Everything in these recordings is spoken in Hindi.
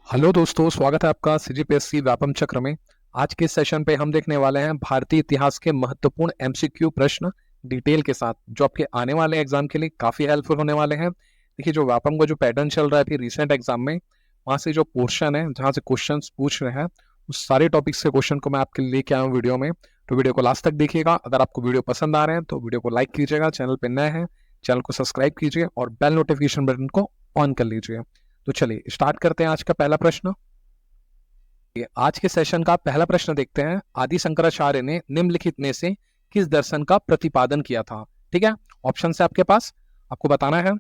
हेलो दोस्तों, स्वागत है आपका सीजीपीएससी व्यापम चक्र में। आज के सेशन पे हम देखने वाले हैं भारतीय इतिहास के महत्वपूर्ण एमसीक्यू प्रश्न डिटेल के साथ, जो आपके आने वाले एग्जाम के लिए काफी हेल्पफुल होने वाले हैं। देखिए, जो व्यापम का जो पैटर्न चल रहा है अभी रिसेंट एग्जाम में, वहां से जो पोर्शन है जहां से क्वेश्चन पूछ रहे हैं, उस सारे टॉपिक्स के क्वेश्चन को मैं आपके लिए लेके आया हूँ वीडियो में। तो वीडियो को लास्ट तक देखिएगा। अगर आपको वीडियो पसंद आ रहे हैं तो वीडियो को लाइक कीजिएगा, चैनल पर नए हैं चैनल को सब्सक्राइब कीजिए और बेल नोटिफिकेशन बटन को ऑन कर लीजिए। तो चलिए स्टार्ट करते हैं आज का पहला प्रश्न। आज के सेशन का पहला प्रश्न देखते हैं। आदि शंकराचार्य ने निम्नलिखित में से किस दर्शन का प्रतिपादन किया था? ठीक है, ऑप्शन से आपके पास, आपको बताना है।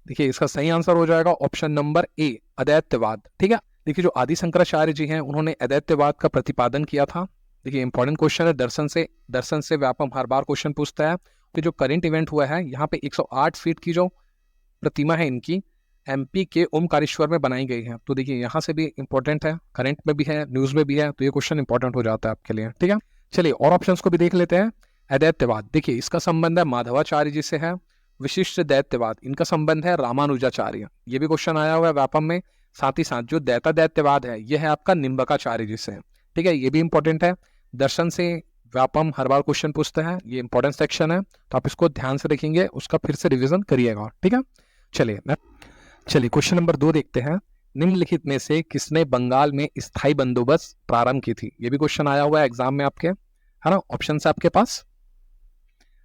देखिए, इसका सही आंसर हो जाएगा ऑप्शन नंबर ए, अद्वैतवाद। ठीक है, देखिए जो आदि शंकराचार्य जी हैं उन्होंने अद्वैतवाद का प्रतिपादन किया था। देखिए इंपॉर्टेंट क्वेश्चन है, दर्शन से व्यापम हर बार क्वेश्चन पूछता है। तो जो करंट इवेंट हुआ है, यहाँ पे 108 फीट की जो प्रतिमा है इनकी एमपी के ओमकारेश्वर में बनाई गई है। तो देखिए यहाँ से भी इंपॉर्टेंट है, करंट में भी है, न्यूज में भी है, तो ये क्वेश्चन इंपॉर्टेंट हो जाता है आपके लिए। ठीक है, चलिए और ऑप्शंस को भी देख लेते हैं। अद्वैतवाद, देखिए इसका संबंध है माधवाचार्य जी से है। विशिष्ट दैत्यवाद, इनका संबंध है रामानुजाचार्य, ये भी क्वेश्चन आया हुआ है व्यापम में। साथ ही साथ जो दैत्यवाद है यह है आपका निम्बकाचार्य जी से। ठीक है, ये भी इंपॉर्टेंट है। दर्शन से व्यापम हर बार क्वेश्चन पूछते हैं, ये इंपॉर्टेंट सेक्शन है, तो आप इसको ध्यान से देखेंगे, उसका फिर से रिविजन करिएगा। ठीक है, चलिए क्वेश्चन नंबर 2 देखते हैं। निम्नलिखित में से किसने बंगाल में स्थायी बंदोबस्त प्रारंभ की थी? ये भी क्वेश्चन आया हुआ है एग्जाम में आपके, है ना। ऑप्शन है आपके पास।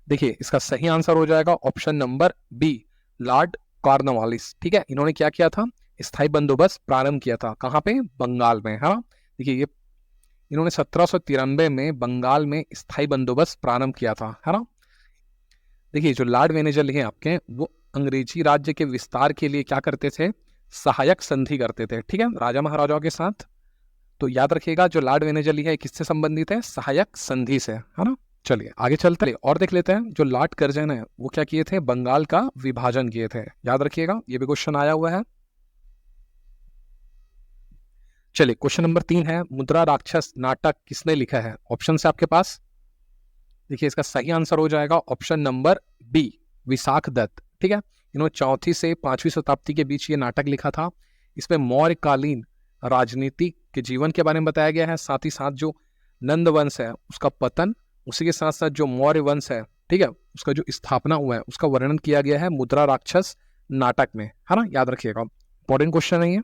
देखिए इसका सही आंसर हो जाएगा option number B, Lord Cornwallis. ठीक है, इन्होंने क्या किया था? स्थायी बंदोबस्त प्रारंभ किया था। कहाँ पे? बंगाल में, है ना। देखिए ये इन्होंने 1793 में बंगाल में स्थायी बंदोबस्त प्रारंभ किया था, है ना। देखिए जो लॉर्ड वेनेजल है आपके, वो अंग्रेजी राज्य के विस्तार के लिए क्या करते थे? सहायक संधि करते थे। ठीक है, राजा महाराजाओं के साथ। तो याद रखिएगा जो लॉर्ड वेनेजल है किससे संबंधित है? सहायक संधि से, है ना। चलिए आगे चलते हैं और देख लेते हैं। जो लॉर्ड कर्जन है वो क्या किए थे? बंगाल का विभाजन किए थे, याद रखिएगा, ये भी क्वेश्चन आया हुआ है। चलिए क्वेश्चन नंबर 3 है, मुद्रा राक्षस नाटक किसने लिखा है? ऑप्शन है आपके पास। देखिए इसका सही आंसर हो जाएगा option number B, Vishakhadatta. ठीक है, इन्होंने 4वीं से 5वीं शताब्दी के बीच ये नाटक लिखा था। इसमें मौर्यकालीन राजनीति के जीवन के बारे में बताया गया है। साथ ही साथ जो नंद वंश है उसका पतन, उसी के साथ साथ जो मौर्य वंश है, ठीक है, उसका जो स्थापना हुआ है उसका वर्णन किया गया है मुद्रा राक्षस नाटक में, है ना। याद रखिएगा, इंपॉर्टेंट क्वेश्चन है ये।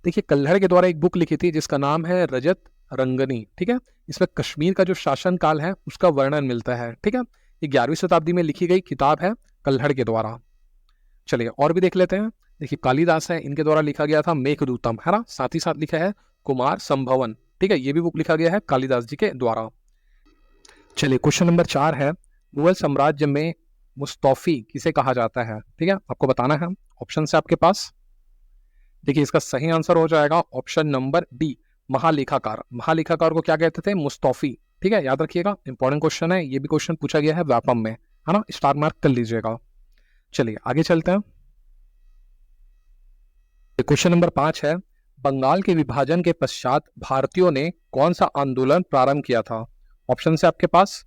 देखिए कल्हड़ के द्वारा एक बुक लिखी थी जिसका नाम है रजत रंगनी। ठीक है, इसमें कश्मीर का जो शासन काल है उसका वर्णन मिलता है। ठीक है, ये 11वीं शताब्दी में लिखी गई किताब है कल्हड़ के द्वारा। चलिए और भी देख लेते हैं। देखिए कालिदास है, इनके द्वारा लिखा गया था मेघदूतम, है ना। साथ ही साथ लिखा है कुमार संभवन। ठीक है, ये भी बुक लिखा गया है कालिदास जी के द्वारा। चलिए क्वेश्चन नंबर 4 है, मुगल साम्राज्य में मुस्तौफी किसे कहा जाता है? ठीक है, आपको बताना है। ऑप्शन है आपके पास। देखिए इसका सही आंसर हो जाएगा ऑप्शन नंबर डी, महालेखाकार। महालेखाकार को क्या कहते थे? मुस्तौफी। ठीक है, याद रखिएगा, इंपॉर्टेंट क्वेश्चन है, ये भी क्वेश्चन पूछा गया है व्यापम में, है ना, स्टार मार्क कर लीजिएगा। चलिए आगे चलते हैं। क्वेश्चन नंबर 5 है, बंगाल के विभाजन के पश्चात भारतीयों ने कौन सा आंदोलन प्रारंभ किया था? ऑप्शन है आपके पास।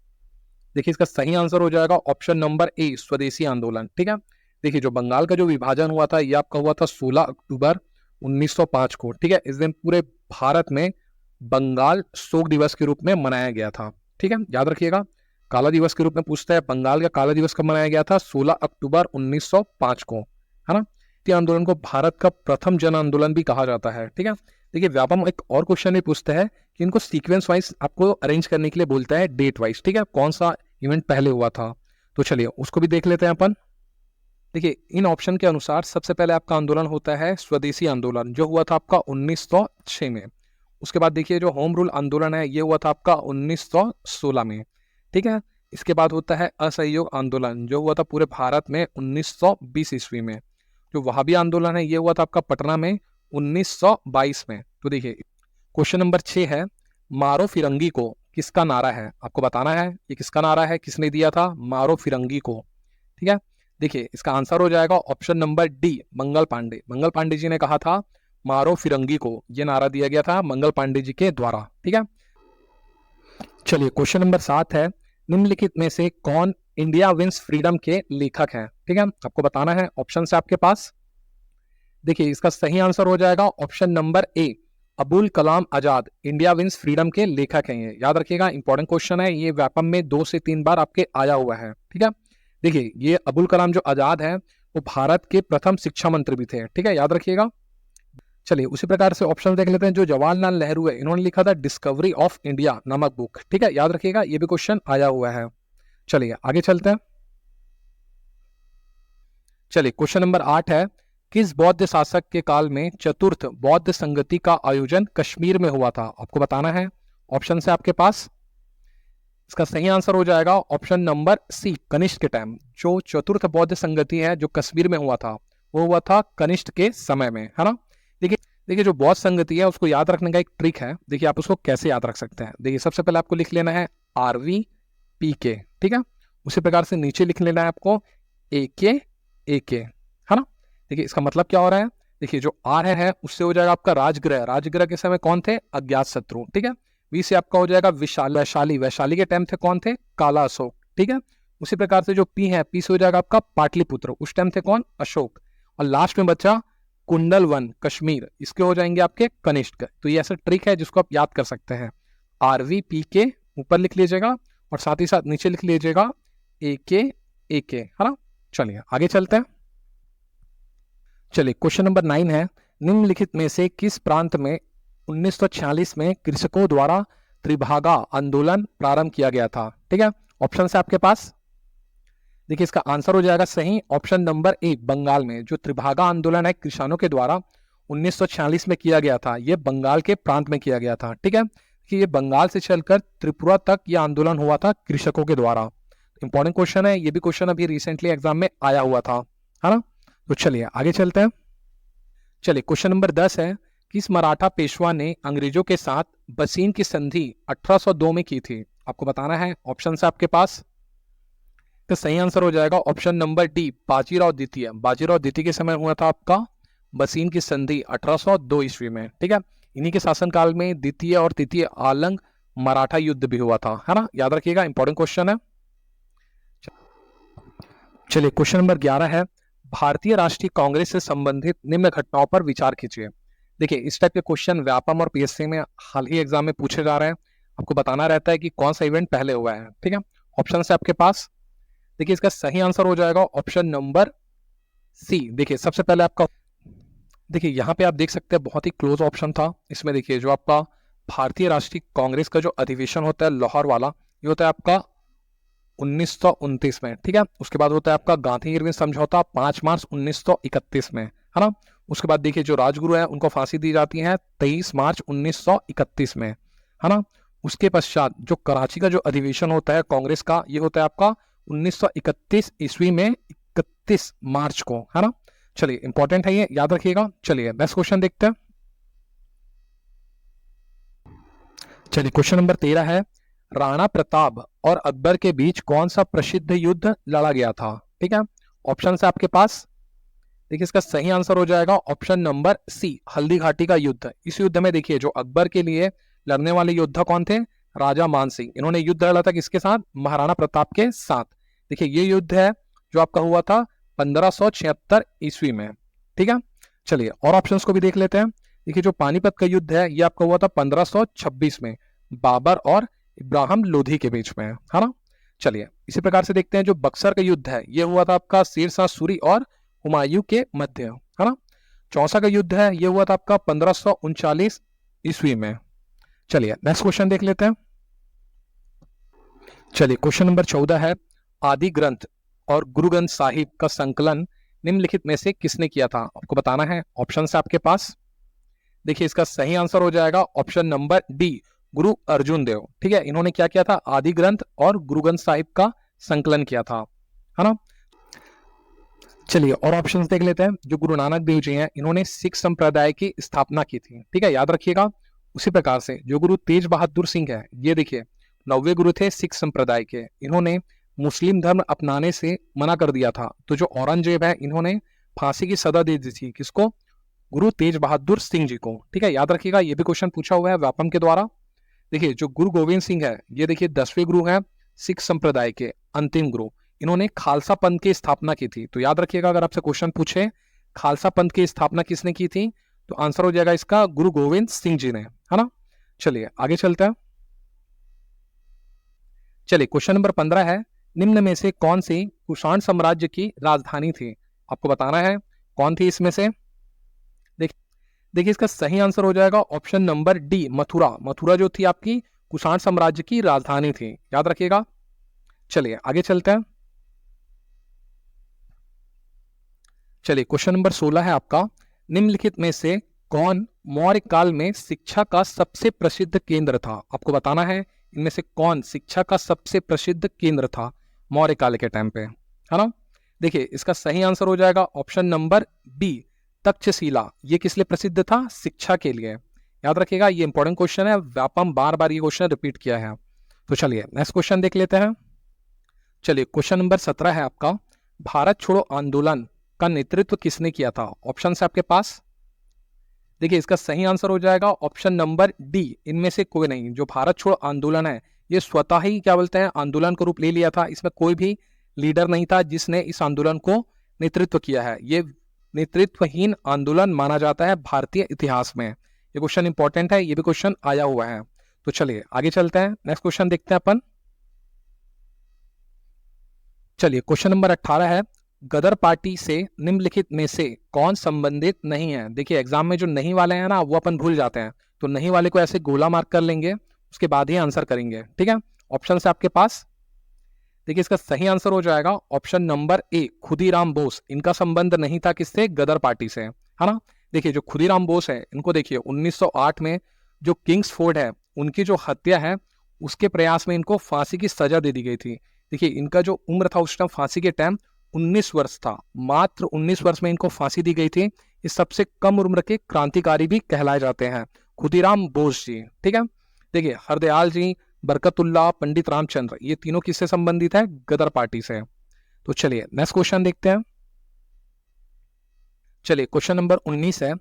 देखिए इसका सही आंसर हो जाएगा ऑप्शन नंबर ए, स्वदेशी आंदोलन। ठीक है, देखिए जो बंगाल का जो विभाजन हुआ था ये आपका हुआ था 16 अक्टूबर 1905 को। ठीक है, इस दिन पूरे भारत में बंगाल शोक दिवस के रूप में मनाया गया था। ठीक है, याद रखिएगा, काला दिवस के रूप में पूछता है, बंगाल का काला दिवस कब मनाया गया था? 16 अक्टूबर 1905 को, है ना। इस आंदोलन को भारत का प्रथम जन आंदोलन भी कहा जाता है। ठीक है, देखिए व्यापम एक और क्वेश्चन भी पूछता है कि इनको सीक्वेंस वाइज आपको अरेंज करने के लिए बोलता है, डेट वाइज। ठीक है, कौन सा इवेंट पहले हुआ था, तो चलिए उसको भी देख लेते हैं अपन। देखिए इन ऑप्शन के अनुसार सबसे पहले आपका आंदोलन होता है स्वदेशी आंदोलन, जो हुआ था आपका 1906 में। उसके बाद देखिए जो होम रूल आंदोलन है ये हुआ था आपका 1916 में। ठीक है, इसके बाद होता है असहयोग आंदोलन, जो हुआ था पूरे भारत में 1920 ईस्वी में। जो वहाबी आंदोलन है ये हुआ था आपका पटना में 1922 में। तो देखिए क्वेश्चन नंबर 6 है, मारो फिरंगी को किसका नारा है? आपको बताना है ये किसका नारा है, किसने दिया था मारो फिरंगी को। ठीक है, देखिए इसका आंसर हो जाएगा option number D, Mangal Pandey. Mangal Pandey ji ने कहा था मारो फिरंगी को, ये नारा दिया गया था मंगल पांडे जी के द्वारा। ठीक है, चलिए क्वेश्चन नंबर 7 है, निम्नलिखित में से कौन इंडिया विंस फ्रीडम के लेखक हैं? ठीक है, आपको बताना है। ऑप्शन है आपके पास। देखिए इसका सही आंसर हो जाएगा option number A, Abul Kalam Azad. India wins freedom के लेखक हैं ये, याद रखिएगा, इंपॉर्टेंट क्वेश्चन है ये, व्यापम में 2 से 3 बार आपके आया हुआ है। ठीक है, देखिए ये अबुल कलाम जो आजाद है वो भारत के प्रथम शिक्षा मंत्री भी थे। ठीक है, याद रखिएगा। चलिए उसी प्रकार से ऑप्शन देख लेते हैं। जो जवाहरलाल नेहरू है इन्होंने लिखा था डिस्कवरी ऑफ इंडिया नामक बुक। ठीक है, याद रखिएगा, ये भी क्वेश्चन आया हुआ है। चलिए आगे चलते हैं। चलिए क्वेश्चन नंबर 8 है, किस बौद्ध शासक के काल में चतुर्थ बौद्ध संगति का आयोजन कश्मीर में हुआ था? आपको बताना है, ऑप्शन है आपके पास। इसका सही आंसर हो जाएगा ऑप्शन नंबर सी, कनिष्क के टाइम। जो चतुर्थ बौद्ध संगति है जो कश्मीर में हुआ था वो हुआ था कनिष्क के समय में, है ना। देखिए देखिए जो बौद्ध संगति है उसको याद रखने का एक ट्रिक है। देखिए आप उसको कैसे याद रख सकते हैं। देखिए सबसे पहले आपको लिख लेना है RVPK। ठीक है, उसी प्रकार से नीचे लिख लेना है आपको AK, है ना। देखिए इसका मतलब क्या हो रहा है, देखिए जो R है उससे हो जाएगा आपका राजगृह। राजगृह के समय कौन थे? अज्ञात शत्रु। ठीक है, V से आपका हो जाएगा विशाल, वैशाली। वैशाली के टाइम थे कौन थे? काला अशोक। ठीक है, उसी प्रकार से जो P है, P से हो जाएगा आपका पाटलिपुत्र। उस टाइम थे कौन? अशोक। और लास्ट में बचा कुंडलवन, कश्मीर। इसके हो जाएंगे आपके कनिष्क। तो ये ऐसा ट्रिक है जिसको आप याद कर सकते हैं। RVPK ऊपर लिख लीजिएगा और साथ ही साथ नीचे लिख लीजिएगा AK, है ना। चलिए आगे चलते हैं। चलिए क्वेश्चन नंबर 9 है, निम्नलिखित में से किस प्रांत में 1946 में कृषकों द्वारा त्रिभागा आंदोलन प्रारंभ किया गया था? ठीक है, ऑप्शन है आपके पास। देखिए इसका आंसर हो जाएगा सही ऑप्शन नंबर ए, बंगाल में। जो त्रिभागा आंदोलन है किसानों के द्वारा 1946 में किया गया था, यह बंगाल के प्रांत में किया गया था। ठीक है, कि ये बंगाल से चलकर त्रिपुरा तक यह आंदोलन हुआ था कृषकों के द्वारा। इंपॉर्टेंट क्वेश्चन है, ये भी क्वेश्चन अभी रिसेंटली एग्जाम में आया हुआ था, है ना। तो चलिए आगे चलते हैं। चलिए क्वेश्चन नंबर 10 है, किस मराठा पेशवा ने अंग्रेजों के साथ बसीन की संधि 1802 में की थी? आपको बताना है, ऑप्शन है आपके पास। तो सही आंसर हो जाएगा ऑप्शन नंबर डी, बाजीराव द्वितीय। बाजीराव द्वितीय के समय हुआ था आपका बसीन की संधि 1802 ईस्वी में। ठीक है, इन्हीं के शासनकाल में द्वितीय और तृतीय आलंग मराठा युद्ध भी हुआ था, है ना, याद रखिएगा, इंपॉर्टेंट क्वेश्चन है। चलिए क्वेश्चन नंबर 11 है, भारतीय राष्ट्रीय कांग्रेस से संबंधित निम्न घटनाओं पर विचार कीजिए। देखिए इस टाइप के क्वेश्चन व्यापम और PSC में हाल ही एग्जाम में पूछे जा रहे हैं। आपको बताना रहता है कि कौन सा इवेंट पहले हुआ है। ठीक है, ऑप्शन है आपके पास। देखिए इसका सही आंसर हो जाएगा ऑप्शन नंबर सी। देखिए सबसे पहले आपका, देखिए यहाँ पे आप देख सकते हैं बहुत ही क्लोज ऑप्शन था इसमें। देखिए जो आपका भारतीय राष्ट्रीय कांग्रेस का जो अधिवेशन होता है लाहौर वाला, ये होता है आपका 1929 में। ठीक है, उसके बाद होता है आपका गांधी इरविन समझौता 5 मार्च 1931 में, है ना। उसके बाद देखिए जो राजगुरु है उनको फांसी दी जाती है 23 मार्च 1931 में, है ना। उसके पश्चात जो कराची का जो अधिवेशन होता है कांग्रेस का, ये होता है आपका 1931 ईस्वी में 31 मार्च को, है ना। चलिए इंपॉर्टेंट है ये, याद रखिएगा। चलिए नेक्स्ट क्वेश्चन देखते हैं। चलिए क्वेश्चन नंबर 13 है, राणा प्रताप और अकबर के बीच कौन सा प्रसिद्ध युद्ध लड़ा गया था? ठीक है, ऑप्शन है आपके पास। देखिए इसका सही आंसर हो जाएगा option number C, Haldi Ghati का युद्ध। इस युद्ध में देखिए जो अकबर के लिए लड़ने वाले योद्धा कौन थे? राजा मान सिंह। इन्होंने युद्ध लड़ा था किसके साथ? महाराणा प्रताप के साथ। देखिए ये युद्ध है जो आपका हुआ था 1576 ईस्वी में। ठीक है, चलिए और ऑप्शंस को भी देख लेते हैं। देखिए जो पानीपत का युद्ध है ये आपका हुआ था 1526 में, बाबर और इब्राहिम लोधी के बीच में, है ना। चलिए इसी प्रकार से देखते हैं जो बक्सर का युद्ध है ये हुआ था आपका शेरशाह सूरी और हुमायूं के मध्य, है ना। चौसा का युद्ध है ये हुआ था आपका 1539 ईस्वी में। चलिए नेक्स्ट क्वेश्चन देख लेते हैं। चलिए क्वेश्चन नंबर 14 है, आदि ग्रंथ और गुरु ग्रंथ साहिब का संकलन निम्नलिखित में से किसने किया था? आपको बताना है, ऑप्शन है आपके पास। देखिए इसका सही आंसर हो जाएगा ऑप्शन नंबर डी, गुरु अर्जुन देव। ठीक है, इन्होंने क्या किया था? आदि ग्रंथ और गुरु ग्रंथ साहिब का संकलन किया था, है ना। चलिए और ऑप्शंस देख लेते हैं। जो गुरु नानक देव जी हैं इन्होंने सिख संप्रदाय की स्थापना की थी। ठीक है, याद रखिएगा। उसी प्रकार से जो गुरु तेज बहादुर सिंह है, ये देखिए 9वें गुरु थे सिख संप्रदाय के। इन्होंने मुस्लिम धर्म अपनाने से मना कर दिया था। तो जो औरंगजेब है इन्होंने फांसी की सजा दे दी थी किसको? गुरु तेज बहादुर सिंह जी को। ठीक है, याद रखिएगा, ये भी क्वेश्चन पूछा हुआ है व्यापम के द्वारा। देखिए जो गुरु गोविंद सिंह है ये देखिए 10वें गुरु हैं सिख संप्रदाय के, अंतिम गुरु। इन्होंने खालसा पंथ की स्थापना की थी। तो याद रखिएगा अगर आपसे क्वेश्चन पूछे खालसा पंथ की स्थापना किसने की थी? तो आंसर हो जाएगा इसका गुरु गोविंद सिंह जी ने, है ना। चलिए आगे चलते हैं। चलिए क्वेश्चन नंबर 15 है, निम्न में से कौन सी कुषाण साम्राज्य की राजधानी थी? आपको बताना है कौन थी इसमें से। देखिए इसका सही आंसर हो जाएगा option number D, Mathura. Mathura जो थी आपकी कुषाण साम्राज्य की राजधानी थी, याद रखिएगा। चलिए आगे चलते हैं। चलिए क्वेश्चन नंबर 16 है आपका, निम्नलिखित में से कौन मौर्य काल में शिक्षा का सबसे प्रसिद्ध केंद्र था? आपको बताना है इनमें से कौन शिक्षा का सबसे प्रसिद्ध केंद्र था मौर्य काल के टाइम पे, है ना। देखिए इसका सही आंसर हो जाएगा ऑप्शन नंबर बी, तक्षशिला। ये किस लिए प्रसिद्ध था? शिक्षा के लिए, याद रखिएगा। ये इंपॉर्टेंट क्वेश्चन है, व्यापम बार बार ये क्वेश्चन रिपीट किया है। तो चलिए नेक्स्ट क्वेश्चन देख लेते हैं। चलिए क्वेश्चन नंबर 17 है आपका, भारत छोड़ो आंदोलन का नेतृत्व किसने किया था? ऑप्शन है आपके पास। देखिए इसका सही आंसर हो जाएगा ऑप्शन नंबर डी, इनमें से कोई नहीं। जो भारत छोड़ो आंदोलन है ये स्वतः ही क्या बोलते हैं आंदोलन का रूप ले लिया था। इसमें कोई भी लीडर नहीं था जिसने इस आंदोलन को नेतृत्व किया है। ये नेतृत्वहीन आंदोलन माना जाता है भारतीय इतिहास में। ये क्वेश्चन इंपॉर्टेंट है, ये भी क्वेश्चन आया हुआ है। तो चलिए आगे चलते हैं, नेक्स्ट क्वेश्चन देखते हैं अपन। चलिए क्वेश्चन नंबर 18 है, गदर पार्टी से निम्नलिखित में से कौन संबंधित नहीं है? देखिए एग्जाम में जो नहीं वाले हैं ना वो अपन भूल जाते हैं, तो नहीं वाले को ऐसे गोला मार्क कर लेंगे, उसके बाद ही आंसर करेंगे, ठीक है। ऑप्शन है आपके पास। देखिए इसका सही आंसर हो जाएगा ऑप्शन नंबर ए, खुदीराम बोस। इनका संबंध नहीं था किससे? गदर पार्टी से, है ना। देखिए जो खुदीराम बोस है इनको देखिए 1908 में जो किंग्सफोर्ड है उनकी जो हत्या है उसके प्रयास में इनको फांसी की सजा दे दी गई थी। देखिए इनका जो उम्र था उस टाइम फांसी के टाइम 19 वर्ष था, मात्र 19 वर्ष में इनको फांसी दी गई थी। इस सबसे कम उम्र के क्रांतिकारी भी कहलाए जाते हैं खुदीराम बोस जी, ठीक है। देखिए हरदयाल जी, बरकतुल्लाह, पंडित रामचंद्र, ये तीनों किससे संबंधित है? गदर पार्टी से। तो चलिए नेक्स्ट क्वेश्चन देखते हैं। चलिए क्वेश्चन नंबर 19 है,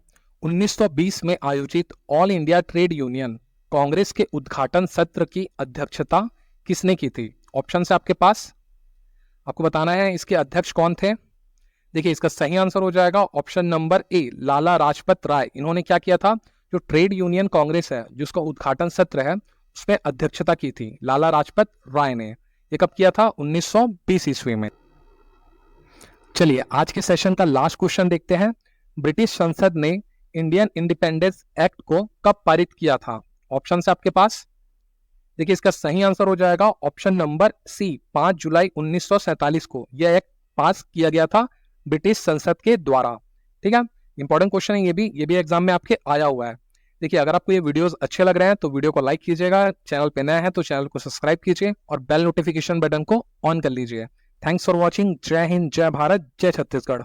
1920 में आयोजित all India trade union Congress के उद्घाटन सत्र की अध्यक्षता किसने की थी? ऑप्शन है आपके पास, आपको बताना है इसके अध्यक्ष कौन थे। देखिए इसका सही आंसर हो जाएगा ऑप्शन नंबर ए, लाला लाजपत राय। इन्होंने क्या किया था? जो ट्रेड यूनियन कांग्रेस है जिसका उद्घाटन सत्र है उसमें अध्यक्षता की थी लाला लाजपत राय ने। ये कब किया था? 1920 ईस्वी में। चलिए आज के सेशन का लास्ट क्वेश्चन देखते हैं। ब्रिटिश संसद ने इंडियन इंडिपेंडेंस एक्ट को कब पारित किया था? ऑप्शन है आपके पास। देखिए इसका सही आंसर हो जाएगा ऑप्शन नंबर सी, 5 जुलाई 1947 को यह एक्ट पास किया गया था ब्रिटिश संसद के द्वारा, ठीक है। इंपॉर्टेंट क्वेश्चन है ये भी एग्जाम में आपके आया हुआ है। देखिए अगर आपको ये वीडियोस अच्छे लग रहे हैं तो वीडियो को लाइक कीजिएगा, चैनल पे नया है तो चैनल को सब्सक्राइब कीजिए और बेल नोटिफिकेशन बटन को ऑन कर लीजिए। Thanks for watching. जय हिंद, जय भारत, जय छत्तीसगढ़।